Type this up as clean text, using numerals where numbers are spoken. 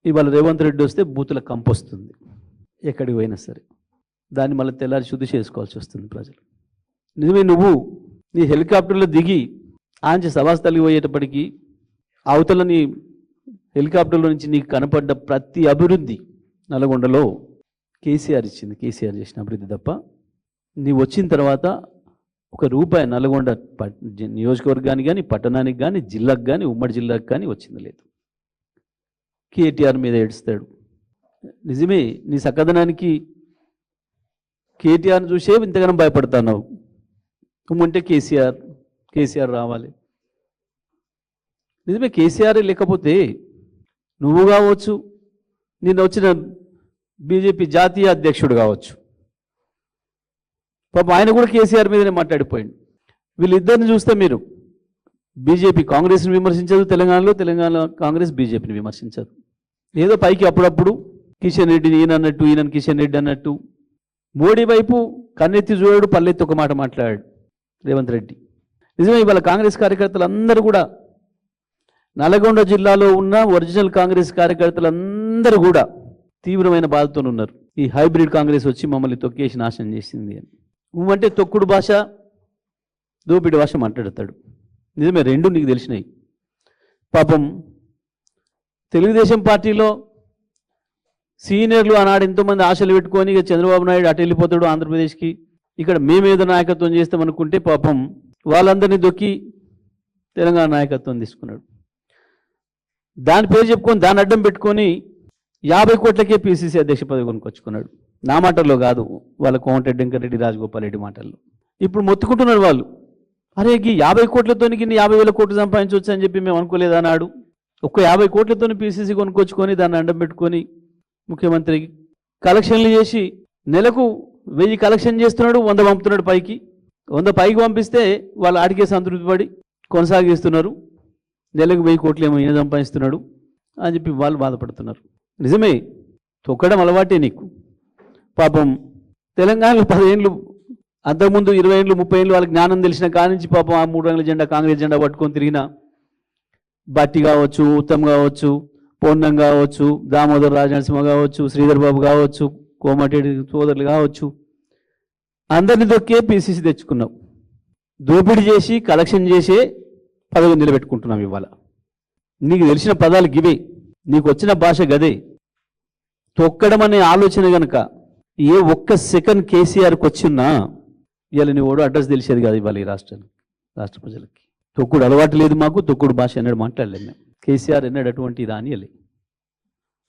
ఇవాళ రేవంత్ రెడ్డి వస్తే బూతుల కంపొస్తుంది ఎక్కడికి పోయినా సరే. దాన్ని మళ్ళీ తెల్లారి శుద్ధి చేసుకోవాల్సి వస్తుంది ప్రజలు. నిజమే, నువ్వు నీ హెలికాప్టర్లో దిగి ఆంచి సభాస్థలికి పోయేటప్పటికీ అవతల నీ హెలికాప్టర్లో నుంచి నీకు కనపడ్డ ప్రతి అభివృద్ధి నల్గొండలో కేసీఆర్ ఇచ్చింది, కేసీఆర్ చేసిన అభివృద్ధి తప్ప నీ వచ్చిన తర్వాత ఒక రూపాయి నల్గొండ నియోజకవర్గానికి కానీ, పట్టణానికి కానీ, జిల్లాకు కానీ, ఉమ్మడి జిల్లాకు కానీ వచ్చింది లేదు. కేటీఆర్ మీద ఏడుస్తాడు. నిజమే, నీ సక్కదనానికి కేటీఆర్ని చూసే ఇంతగానో భయపడుతున్నావు. నువ్వుంటే కేసీఆర్ రావాలి. నిజమే, కేసీఆర్ లేకపోతే నువ్వు కావచ్చు, నిన్న వచ్చిన బీజేపీ జాతీయ అధ్యక్షుడు కావచ్చు, పాపం ఆయన కూడా కేసీఆర్ మీదనే మాట్లాడిపోయింది. వీళ్ళిద్దరిని చూస్తే మీరు బీజేపీ కాంగ్రెస్ని విమర్శించదు, తెలంగాణ కాంగ్రెస్ బీజేపీని విమర్శించదు. ఏదో పైకి అప్పుడప్పుడు కిషన్ రెడ్డిని ఈయనని కిషన్ రెడ్డి అన్నట్టు మోడీ వైపు కన్నెత్తి చూడాడు, పల్లెత్తి ఒక మాట మాట్లాడాడు రేవంత్ రెడ్డి. నిజమే, ఇవాళ కాంగ్రెస్ కార్యకర్తలు అందరూ కూడా నల్గొండ జిల్లాలో ఉన్న ఒరిజినల్ కాంగ్రెస్ కార్యకర్తలందరూ కూడా తీవ్రమైన బాధతో ఉన్నారు. ఈ హైబ్రిడ్ కాంగ్రెస్ వచ్చి మమ్మల్ని తొక్కేసి నాశనం చేసింది అని. నువ్వంటే తొక్కుడు భాష, దోపిడి భాష మాట్లాడతాడు. నిజమే, రెండు నీకు తెలిసినాయి. పాపం తెలుగుదేశం పార్టీలో సీనియర్లు ఆనాడు ఎంతోమంది ఆశలు పెట్టుకొని ఇక చంద్రబాబు నాయుడు అటు వెళ్ళిపోతాడు ఆంధ్రప్రదేశ్కి, ఇక్కడ మేమేదో నాయకత్వం చేస్తామనుకుంటే పాపం వాళ్ళందరినీ దొక్కి తెలంగాణ నాయకత్వం తీసుకున్నాడు. దాని పేరు చెప్పుకొని దాన్ని అడ్డం పెట్టుకొని 50 కోట్లకే పిసిసి అధ్యక్ష పదవి కొనుక్కొచ్చుకున్నాడు. నా మాటల్లో కాదు, వాళ్ళ కోమటిరెడ్డి వెంకటరెడ్డి, రాజగోపాల్ రెడ్డి మాటల్లో. ఇప్పుడు మొత్తుకుంటున్నారు వాళ్ళు, అరే ఈ 50 కోట్లతో 50,000 కోట్లు సంపాదించవచ్చు అని చెప్పి మేము అనుకోలేదా నాడు. ఒక్క 50 కోట్లతో పిసిసి కొనుక్కొచ్చుకొని దాన్ని అడ్డం పెట్టుకొని ముఖ్యమంత్రికి కలెక్షన్లు చేసి నెలకు 1000 కలెక్షన్ చేస్తున్నాడు, 100 పంపుతున్నాడు పైకి. 100 పైకి పంపిస్తే వాళ్ళు ఆడికే సంతృప్తి పడి కొనసాగిస్తున్నారు. నెలకు 1000 కోట్లు ఏమో ఈయన సంపాదిస్తున్నాడు అని చెప్పి వాళ్ళు బాధపడుతున్నారు. నిజమే, తొక్కడం అలవాటే నీకు. పాపం తెలంగాణలో 10 ఏళ్ళు, అంతకుముందు 20 ఏళ్ళు 30 ఏళ్ళు వాళ్ళకి జ్ఞానం తెలిసిన కానించి పాపం ఆ 3 రంగుల జెండా, కాంగ్రెస్ జెండా పట్టుకొని తిరిగిన బట్టి కావచ్చు, ఉత్తమ్ కావచ్చు, పొన్నం కావచ్చు, దామోదర్ రాజనరసింహ కావచ్చు, శ్రీధర్ బాబు కావచ్చు, కోమటిరెడ్డి సోదరులు కావచ్చు, అందరిని దొక్కే పిసిసి తెచ్చుకున్నావు. దోపిడీ చేసి కలెక్షన్ చేసే పదవి నిలబెట్టుకుంటున్నాం. ఇవాళ నీకు తెలిసిన పదాలు గివే, నీకు వచ్చిన భాష గదే. తొక్కడం అనే ఆలోచన కనుక ఏ ఒక్క సెకండ్ కేసీఆర్కి వచ్చినా ఇవాళ నీ ఓడు అడ్రస్ తెలిసేది కాదు. ఇవాళ ఈ రాష్ట్ర ప్రజలకి తొక్కుడు అలవాటు లేదు మాకు, తొక్కుడు భాష ఎన్నడూ మాట్లాడలేము మేము. కేసీఆర్ ఎన్నడూ అటువంటి దాని